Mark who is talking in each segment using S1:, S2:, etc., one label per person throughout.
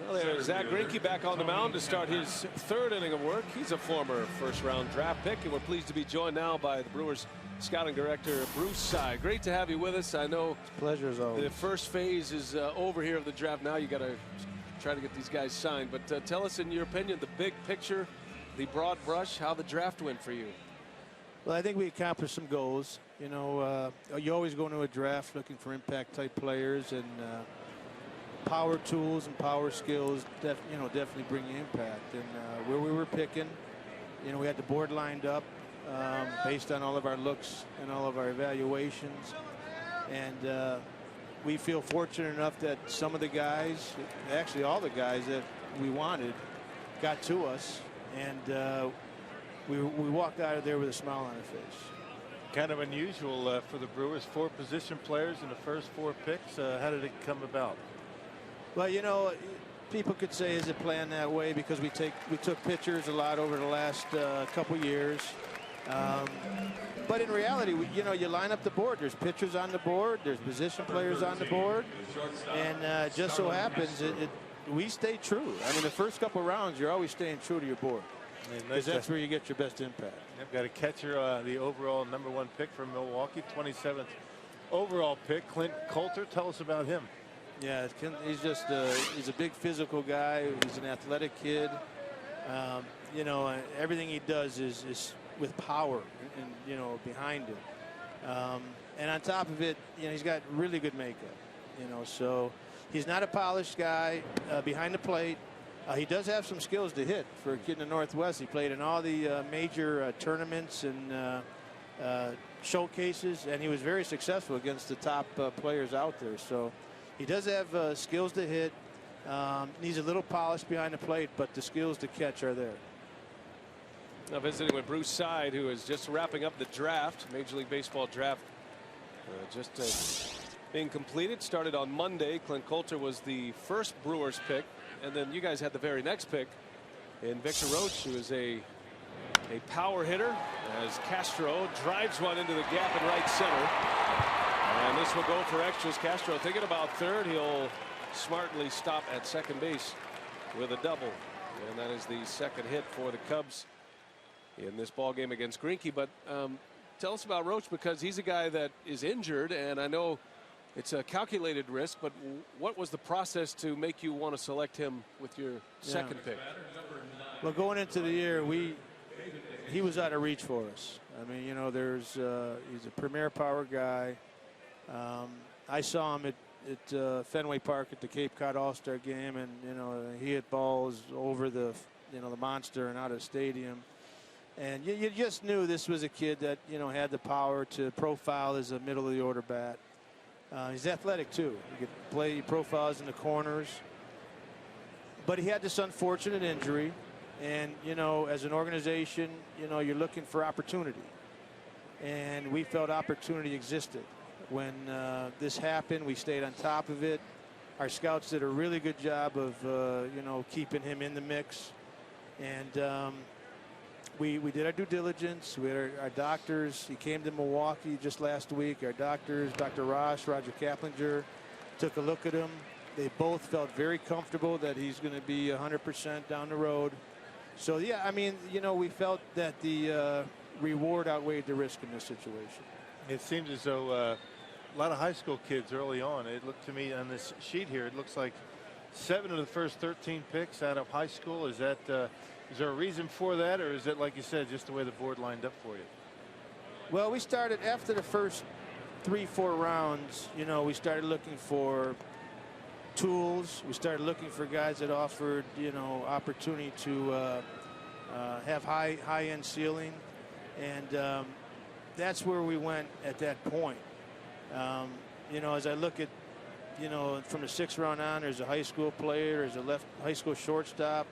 S1: Well, there's Zach Greinke back on the mound to start his third inning of work. He's a former first-round draft pick, and we're pleased to be joined now by the Brewers scouting director, Bruce Sy. Great to have you with us. I know
S2: pleasure as always.
S1: The first phase is over here of the draft. Now you got to try to get these guys signed. But tell us, in your opinion, the big picture, the broad brush, how the draft went for you.
S2: Well, I think we accomplished some goals. You know, you always go into a draft looking for impact-type players, and power tools and power skills definitely bring you impact. And where we were picking, you know, we had the board lined up based on all of our looks and all of our evaluations. And we feel fortunate enough that some of the guys, actually all the guys that we wanted, got to us. And we walked out of there with a smile on our face.
S3: Kind of unusual for the Brewers. 4 position players in the first 4 picks. How did it come about?
S2: Well, you know, people could say, is it planned that way? Because we took pitchers a lot over the last couple years. But in reality, you line up the board. There's pitchers on the board. There's position players on the board. And just so happens, we stay true. I mean, the first couple rounds, you're always staying true to your board. Because that's where you get your best impact.
S3: I've got a catcher, the overall #1 pick from Milwaukee, 27th overall pick, Clint Coulter. Tell us about him.
S2: Yeah, he's just he's a big physical guy. He's an athletic kid. You know, everything he does is with power and behind it. And on top of it, he's got really good makeup. So he's not a polished guy behind the plate. He does have some skills to hit for a kid in the Northwest. He played in all the major tournaments and showcases, and he was very successful against the top players out there. So he does have skills to hit. Needs a little polish behind the plate, but the skills to catch are there.
S1: Now visiting with Bruce Sy, who is just wrapping up the draft, Major League Baseball draft, being completed. Started on Monday. Clint Coulter was the first Brewers pick. And then you guys had the very next pick in Victor Roach, who is a power hitter, as Castro drives one into the gap in right center. And this will go for extras. Castro thinking about third. He'll smartly stop at second base with a double. And that is the second hit for the Cubs in this ball game against Greinke. But tell us about Roach, because he's a guy that is injured, and I know it's a calculated risk, but what was the process to make you want to select him with your second pick?
S2: Well, going into the year, he was out of reach for us. I mean, he's a premier power guy. I saw him at Fenway Park at the Cape Cod All-Star game, and he hit balls over the the monster and out of the stadium. And you just knew this was a kid that had the power to profile as a middle of the order bat. He's athletic too. He could play profiles in the corners. But he had this unfortunate injury, and as an organization, you're looking for opportunity, and we felt opportunity existed. When this happened, we stayed on top of it. Our scouts did a really good job of keeping him in the mix, and we did our due diligence. We had our doctors. He came to Milwaukee just last week. Our doctors, Dr. Ross, Roger Kaplinger, took a look at him. They both felt very comfortable that he's going to be 100% down the road. So, yeah, I mean, we felt that the reward outweighed the risk in this situation.
S3: It seems as though a lot of high school kids early on. It looked to me on this sheet here, it looks like 7 of the first 13 picks out of high school. Is that is there a reason for that, or is it, like you said, just the way the board lined up for you?
S2: Well, we started after the first 3-4 rounds. We started looking for tools. We started looking for guys that offered opportunity to have high-end ceiling, and that's where we went at that point. As I look at from the 6th round on, there's a high school player, there's a high school shortstop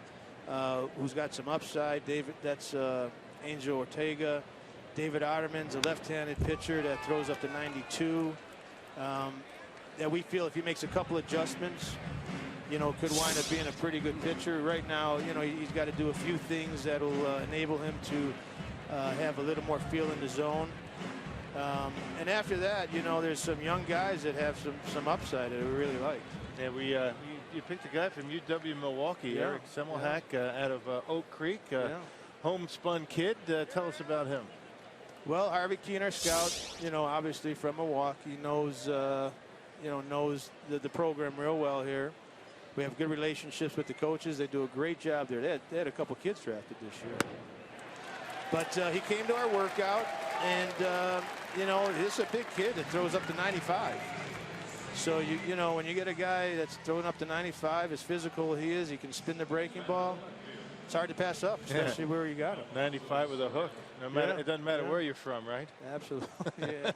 S2: who's got some upside. That's Angel Ortega. David Otterman's a left-handed pitcher that throws up to 92. That we feel if he makes a couple adjustments, could wind up being a pretty good pitcher. Right now, he's got to do a few things that will enable him to have a little more feel in the zone. And after that, there's some young guys that have some upside that we really like.
S3: Yeah, you picked a guy from UW Milwaukee,
S2: Yeah,
S3: Eric Semmelhack, out of Oak Creek, homespun kid. Tell us about him.
S2: Well, Harvey Keene, our scout, you know, obviously from Milwaukee, knows, knows the program real well here. We have good relationships with the coaches. They do a great job there. They had a couple kids drafted this year. But he came to our workout, and, he's a big kid that throws up to 95. So, you know, when you get a guy that's throwing up to 95, as physical as he is, he can spin the breaking ball. It's hard to pass up, especially where you got him.
S3: 95 with a hook. No matter, it doesn't matter where you're from, right?
S2: Absolutely. Yeah.